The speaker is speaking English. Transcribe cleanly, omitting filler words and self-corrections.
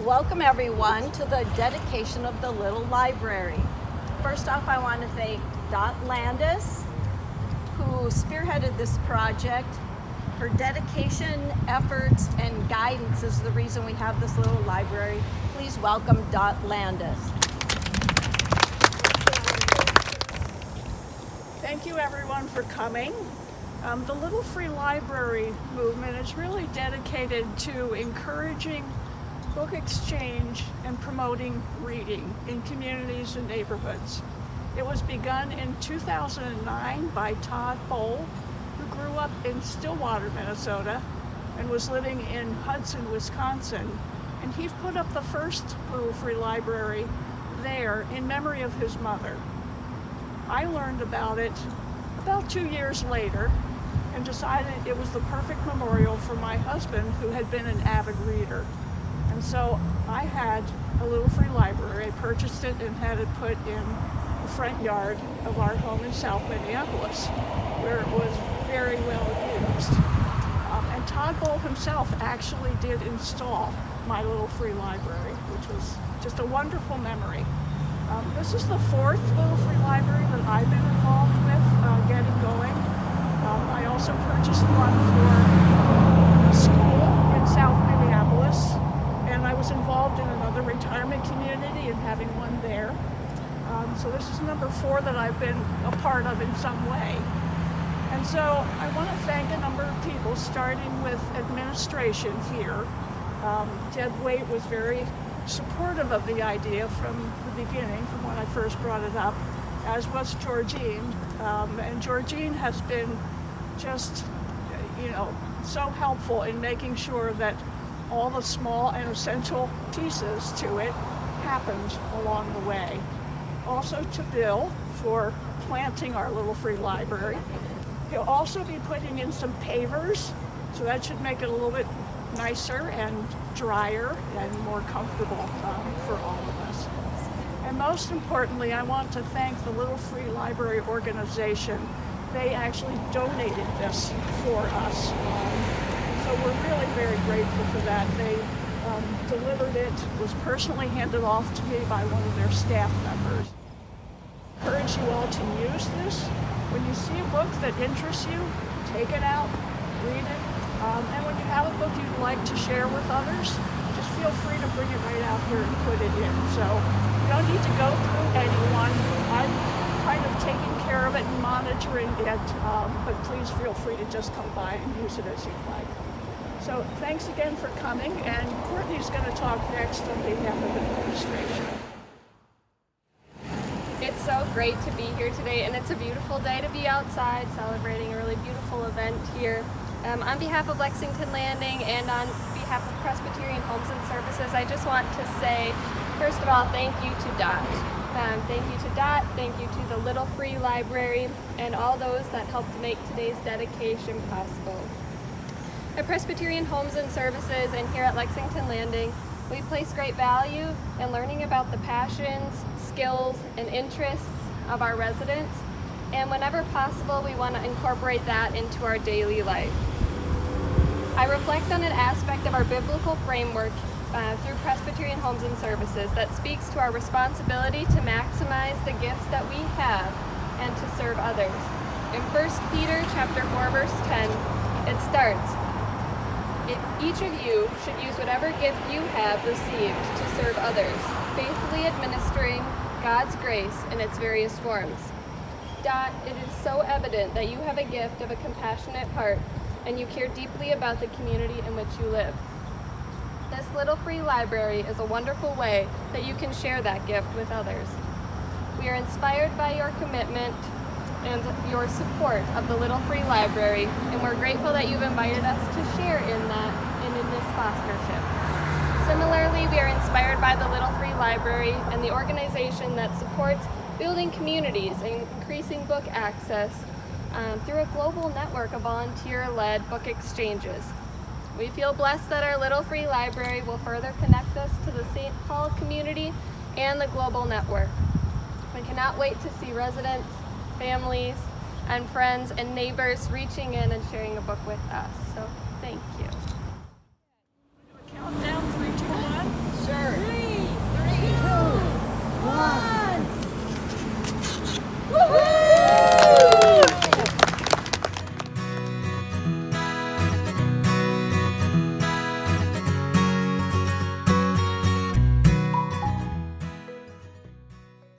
Welcome everyone to the dedication of the Little Library. First off, I want to thank Dot Landis, who spearheaded this project. Her dedication, efforts, and guidance is the reason we have this little library. Please welcome Dot Landis. Thank you everyone for coming. The Little Free Library movement is really dedicated to encouraging book exchange and promoting reading in communities and neighborhoods. It was begun in 2009 by Todd Bowl, who grew up in Stillwater, Minnesota, and was living in Hudson, Wisconsin. And he put up the first Little Free Library there in memory of his mother. I learned about it about 2 years later and decided it was the perfect memorial for my husband, who had been an avid reader. And so I had a Little Free Library. I purchased it and had it put in the front yard of our home in South Minneapolis, where it was very well used. And Todd Bowl himself actually did install my Little Free Library, which was just a wonderful memory. This is the fourth Little Free Library that I've been involved with getting going. I also purchased one for a school in South Minneapolis, and I was involved in another retirement community and having one there. So this is number 4 that I've been a part of in some way. And so I want to thank a number of people, starting with administration here. Ted Waite was very supportive of the idea from the beginning, from when I first brought it up, as was Georgine. And Georgine has been just, so helpful in making sure that all the small and essential pieces to it happened along the way. Also to Bill for planting our Little Free Library. He'll also be putting in some pavers, so that should make it a little bit nicer and drier and more comfortable for all of us. And most importantly, I want to thank the Little Free Library organization. They actually donated this for us. So we're really very grateful for that. They delivered it, was personally handed off to me by one of their staff members. I encourage you all to use this. When you see a book that interests you, take it out, read it. And when you have a book you'd like to share with others, just feel free to bring it right out here and put it in. So you don't need to go through anyone. I'm kind of taking care of it and monitoring it, but please feel free to just come by and use it as you'd like. So thanks again for coming, and Courtney's going to talk next on behalf of administration. It's so great to be here today, and it's a beautiful day to be outside celebrating a really beautiful event here. On behalf of Lexington Landing and on behalf of Presbyterian Homes and Services, I just want to say, first of all, thank you to Dot. Thank you to Dot, thank you to the Little Free Library, and all those that helped make today's dedication possible. At Presbyterian Homes and Services and here at Lexington Landing, we place great value in learning about the passions, skills, and interests of our residents, and whenever possible, we want to incorporate that into our daily life. I reflect on an aspect of our biblical framework through Presbyterian Homes and Services that speaks to our responsibility to maximize the gifts that we have and to serve others. In 1 Peter chapter 4, verse 10, it starts, "If each of you should use whatever gift you have received to serve others, faithfully administering God's grace in its various forms." Dot, it is so evident that you have a gift of a compassionate heart and you care deeply about the community in which you live. This Little Free Library is a wonderful way that you can share that gift with others. We are inspired by your commitment and your support of the Little Free Library, and we're grateful that you've invited us to share in that and in this fostership. Similarly, we are inspired by the Little Free Library and the organization that supports building communities and increasing book access through a global network of volunteer-led book exchanges. We feel blessed that our Little Free Library will further connect us to the St. Paul community and the global network. We cannot wait to see residents, families, and friends and neighbors reaching in and sharing a book with us. So thank you.